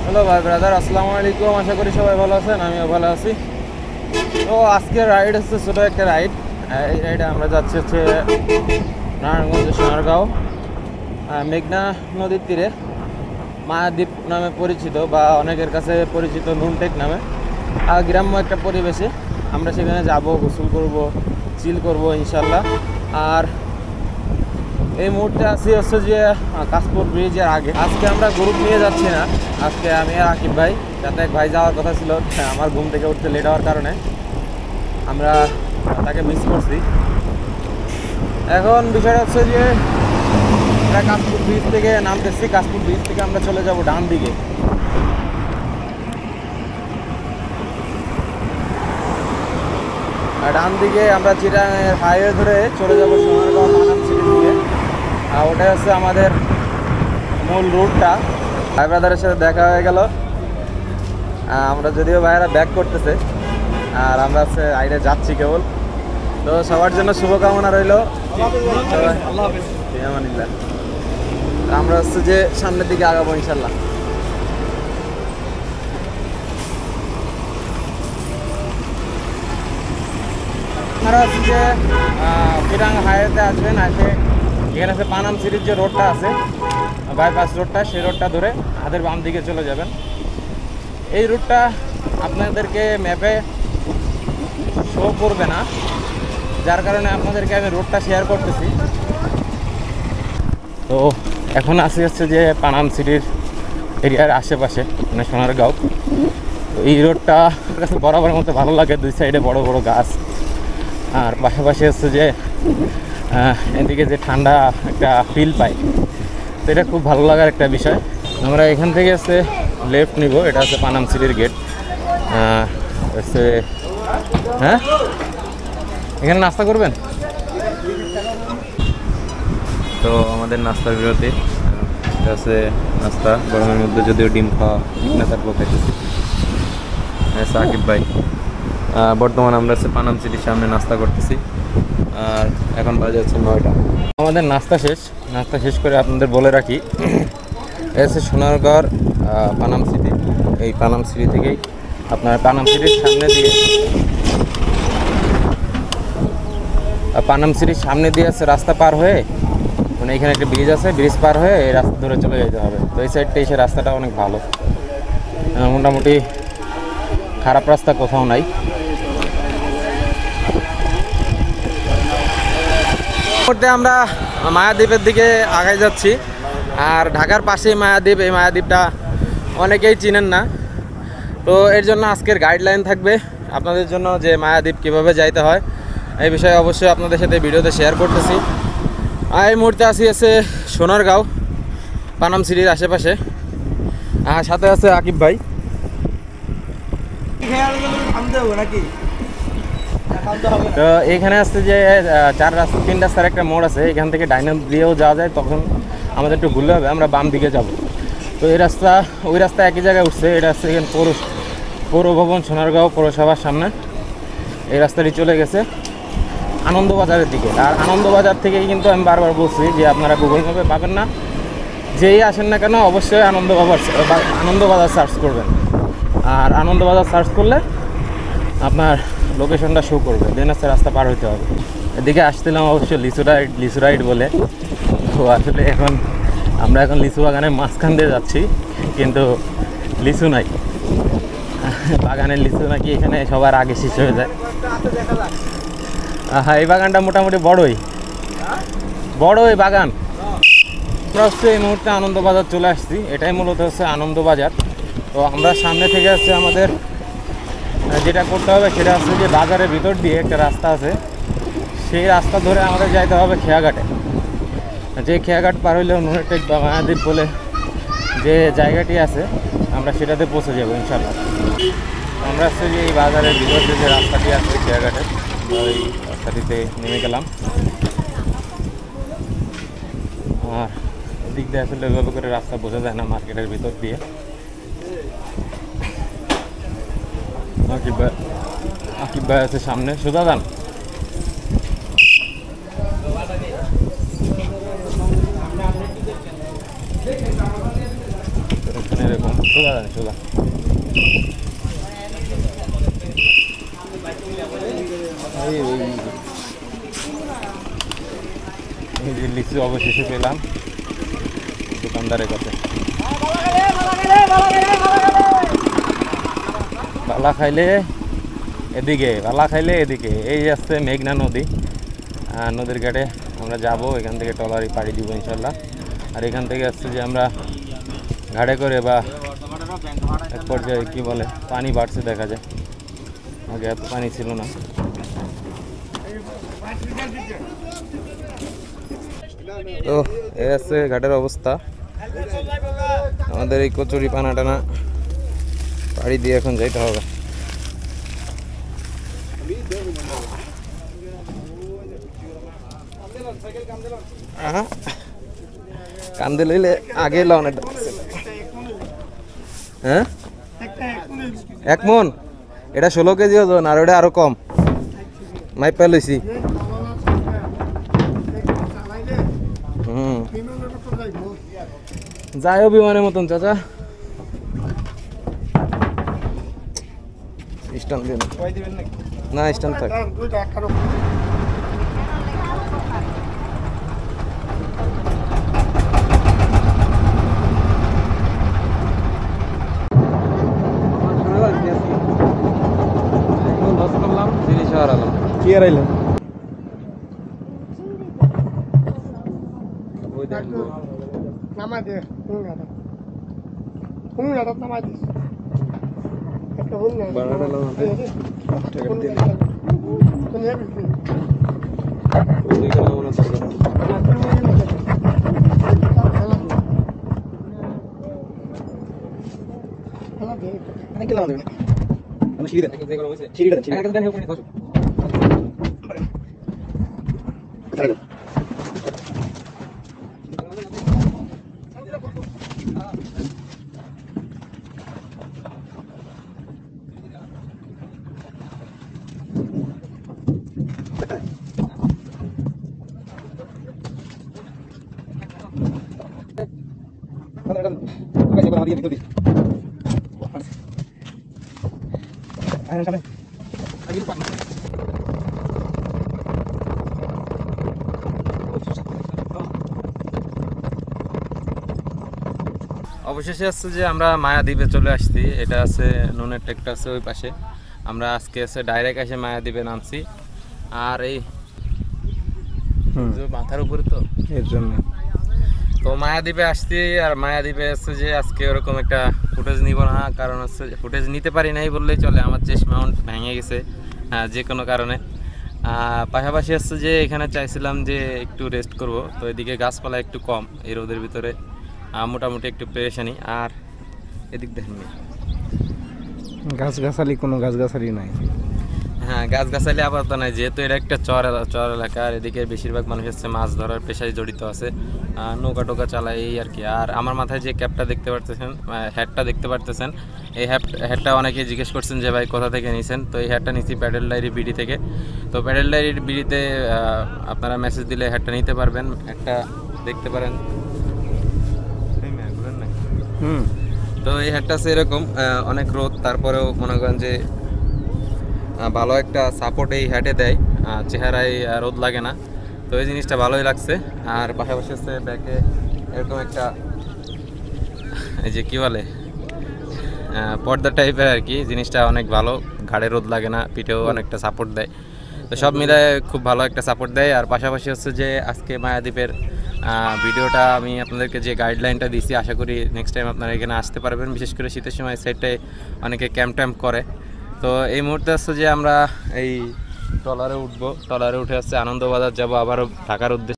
Hello ভাই brother, আসসালামু আলাইকুম। আশা করি সবাই ভালো আছেন, আমিও ভালো আছি। তো আজকের রাইড হচ্ছে ছোটো একটা রাইড। এই রাইডে আমরা যাচ্ছি হচ্ছে নারায়ণগঞ্জ সোনারগাঁও, মেঘনা নদীর তীরে মায়াদ্বীপ নামে পরিচিত বা অনেকের কাছে পরিচিত নুনটেক নামে গ্রাম্য একটা পরিবেশে আমরা সেখানে যাব, গোসল করব, চিল করব ইনশাল্লাহ। আর এই মুহূর্তে আছি হচ্ছে যে কাশপুর ব্রিজের আগে। আজকে আমরা গ্রুপ নিয়ে যাচ্ছি না, আজকে আমি আর আকিব ভাই, যাতে এক ভাই যাওয়ার কথা ছিল, আমার ঘুম থেকে উঠতে লেট হওয়ার কারণে আমরা তাকে মিস করছি। এখন বিষয়টা হচ্ছে যে আমরা কাশপুর ব্রিজ থেকে নামতেছি, কাশপুর ব্রিজ থেকে আমরা চলে যাব ডান দিকে। আর ডান দিকে আমরা চিটাগাংয়ের হাইওয়ে ধরে চলে যাব সোনারগাঁও পানাম সিটির দিকে। আর ওটাই হচ্ছে আমাদের মূল রুটটা। ভাই ব্রাদারের সাথে দেখা হয়ে গেল, আমরা যদিও ভাইয়েরা ব্যাক করতেছে আর আমরা হচ্ছে রাইডে যাচ্ছি কেবল। তো সবার জন্য শুভকামনা রইল। আমরা হচ্ছে যে সামনের দিকে আগাবো ইনশাল্লাহ। আপনারা হচ্ছে যে চিটাগাং হাইওয়েতে আসবেন, আসে এখানে আছে পানাম সিটির যে রোডটা আছে, বাইপাস রোডটা, সেই রোডটা ধরে হাতের বাম দিকে চলে যাবেন। এই রুটটা আপনাদেরকে ম্যাপে শো করবে না, যার কারণে আপনাদেরকে আমি রোডটা শেয়ার করতেছি। তো এখন আসি হচ্ছে যে পানাম সিটির এরিয়ার আশেপাশে, মানে সোনারগাঁও। তো এই রোডটা আমার কাছে বরাবরের মতো ভালো লাগে, দুই সাইডে বড় বড় গাছ, আর পাশাপাশি হচ্ছে যে এদিকে যে ঠান্ডা একটা ফিল পাই, তো এটা খুব ভালো লাগার একটা বিষয়। আমরা এখান থেকে হচ্ছে লেফট নিব, এটা হচ্ছে পানাম সিটির গেট। হচ্ছে হ্যাঁ, এখানে নাস্তা করবেন। তো আমাদের নাস্তার বিরতি, এটা হচ্ছে নাস্তা। গরমের মধ্যে যদিও ডিম খাওয়া ঠিক না, তারপর খাইতেছি। সাকিব ভাই, বর্তমানে আমরা হচ্ছে পানাম সিটির সামনে নাস্তা করতেছি, আর এখন বাজে হচ্ছে 9টা। আমাদের নাস্তা শেষ করে আপনাদের বলে রাখি, এটা হচ্ছে সোনারগাঁওর পানাম সিটি। এই পানাম সিটি থেকেই আপনার পানাম সিটির সামনে দিয়ে আছে রাস্তা পার হয়ে, মানে এখানে একটা ব্রিজ আছে, ব্রিজ পার হয়ে এই রাস্তা ধরে চলে যেতে হবে। তো এই সাইডটা এসে রাস্তাটা অনেক ভালো, মোটামুটি খারাপ রাস্তা কোথাও নাই। আমরা মায়াদ্বীপের দিকে আগাই যাচ্ছি, আর ঢাকার পাশেই মায়াদ্বীপ। এই মায়াদ্বীপটা অনেকেই চিনেন না, তো এর জন্য আজকের গাইডলাইন থাকবে আপনাদের জন্য, যে মায়াদ্বীপ কীভাবে যাইতে হয় এই বিষয়ে অবশ্যই আপনাদের সাথে ভিডিওতে শেয়ার করতেছি। আর এই মুহূর্তে আসি আছে সোনারগাঁও পানাম সিটির আশেপাশে, আর সাথে আছে আকিব ভাই। তো এখানে আসছে যে 3 রাস্তার একটা মোড় আছে, এখান থেকে ডাইনাম দিয়েও যাওয়া যায়, তখন আমাদের একটু ঘুরলে হবে, আমরা বাম দিকে যাব। তো এই রাস্তা ওই রাস্তা একই জায়গায় উঠছে, এটা হচ্ছে এখানে পৌর ভবন সোনারগাঁও পৌরসভার সামনে। এই রাস্তাটি চলে গেছে আনন্দবাজারের দিকে। আর আনন্দবাজার থেকেই কিন্তু আমি বারবার বলছি যে আপনারা গুগল ম্যাপে পাবেন না, যেই আসেন না কেন অবশ্যই আনন্দবাজার সার্চ করবেন। আর আনন্দবাজার সার্চ করলে আপনার লোকেশনটা শো করবে, দেন হচ্ছে রাস্তা পার হইতে হবে। এদিকে আসছিলাম অবশ্য লিচু রাইড বলে। তো আসলে আমরা এখন লিচু বাগানের মাঝখান দিয়ে যাচ্ছি, কিন্তু লিচু নাই। বাগানের লিচু নাকি এখানে সবার আগে শেষ হয়ে যায়। হ্যাঁ, এই বাগানটা মোটামুটি বড়ই বাগান। আমরা হচ্ছে এই মুহূর্তে আনন্দবাজার চলে আসছি, এটাই মূলত হচ্ছে আনন্দবাজার। তো আমরা সামনে থেকে হচ্ছে আমাদের যেটা করতে হবে সেটা হচ্ছে যে বাজারের ভিতর দিয়ে একটা রাস্তা আছে, সেই রাস্তা ধরে আমাদের যাইতে হবে খেয়াঘাটে। যে খেয়াঘাট পার হইলেও নুনটেক বা মায়াদ্বীপ বলে যে জায়গাটি আছে, আমরা সেটাতে পৌঁছে যাবো ইনশাল্লাহ। আমরা হচ্ছে যে এই বাজারের ভিতর যে রাস্তাটি আছে খেয়াঘাটের, ওই রাস্তাটিতে নেমে গেলাম। আর দিক দিয়ে আসলে ওইভাবে করে রাস্তা বোঝা যায় না মার্কেটের ভিতর দিয়ে। আকিব ভাই আছে সামনে, সোজা যান। এরকম সোজা জানি সোজা। এই যে লিচু অবশেষে পেলাম দোকানদারের কাছে। বালা খাইলে এদিকে, বালা খাইলে এদিকে। এই আসছে মেঘনা নদী, নদীর ঘাটে আমরা যাব, এখান থেকে ট্রলারি পাড়ি দিব ইনশাল্লাহ। আর এখান থেকে আসছে যে আমরা ঘাটে করে বা এক পর্যায়ে কী বলে পানি বাড়ছে দেখা যায়, আগে এত পানি ছিল না। তো এই আছে ঘাটের অবস্থা। আমাদের এই কচুরি পানা টানা পাড়ি দিয়ে এখন যাইতে হবে। কান্দে লইলে আগে লন। হ্যাঁ 1 মন, এটা 16 কেজি ওজন, আর ওটা আরো কম মাইপা লইছি। যাইও বিমানের মতন চাচা। স্ট্যান্ড দিন না, স্ট্যান্ড থাক। জিনিস হারালাম। কি হারাইলেন? নামাই দে, নামাই দিস। অবশেষে আসছে যে আমরা মায়াদ্বীপে চলে আসছি। এটা আছে নুনের টেকটা আছে ওই পাশে। আমরা আজকে আছে ডাইরেক্ট এসে মায়াদ্বীপে নামছি। আর এই মাথার উপরে তো এর জন্য তো মায়াদ্বীপে আসছি। আর মায়াদ্বীপে আসছে যে আজকে ওরকম একটা ফুটেজ নিব না, কারণ হচ্ছে ফুটেজ নিতে পারি নাই বললেই চলে। আমার চেস্ট মাউন্ট ভেঙে গেছে যে কোনো কারণে। পাশাপাশি আসছে যে এখানে চাইছিলাম যে একটু রেস্ট করব, তো এদিকে গাছপালা একটু কম এই রোদের ভিতরে, মোটামুটি একটু পেরেশানি। আর এদিক দেখেন গাছগাছালি, কোনো গাছগাছালি নাই। হ্যাঁ গাছগাছালি আপাতত নাই, যেহেতু এটা একটা চর এলাকা। আর এদিকে বেশিরভাগ মানুষ হচ্ছে মাছ ধরার পেশায় জড়িত আছে, নৌকা টোকা চালায় এই আর কি। আর আমার মাথায় যে ক্যাপটা দেখতে পারতেছেন, হ্যাটটা দেখতে পারতেছেন, এই হ্যাটটা অনেকে জিজ্ঞেস করছেন যে ভাই কোথা থেকে নিয়েছেন। তো এই হ্যাটটা নিচ্ছি প্যাডেল ডায়েরি বিডি থেকে। তো প্যাডেল ডায়েরির বিডিতে আপনারা মেসেজ দিলে হ্যাটটা নিতে পারবেন। একটা দেখতে পারেন। তো এই হ্যাটটা আছে এরকম, অনেক রোদ, তারপরেও মনে করেন যে ভালো একটা সাপোর্ট এই হ্যাটে দেয়, চেহারায় রোদ লাগে না। তো এই জিনিসটা ভালোই লাগছে। আর পাশাপাশি হচ্ছে ব্যাকে এরকম একটা এই যে কী বলে পর্দা টাইপের আর কি, জিনিসটা অনেক ভালো, ঘাড়ে রোদ লাগে না, পিঠেও অনেকটা সাপোর্ট দেয়। তো সব মিলায় খুব ভালো একটা সাপোর্ট দেয়। আর পাশাপাশি হচ্ছে যে আজকে মায়াদ্বীপের ভিডিওটা আমি আপনাদেরকে যে গাইডলাইনটা দিয়েছি, আশা করি নেক্সট টাইম আপনারা এখানে আসতে পারবেন। বিশেষ করে শীতের সময় সাইডটায় অনেকে ক্যাম্প ট্যাম্প করে। তো এই মুহূর্তে হচ্ছে যে আমরা এই ট্রলারে উঠবো, ট্রলারে উঠে হচ্ছে আনন্দবাজার যাব, আবারও ঢাকার উদ্দেশ্যে।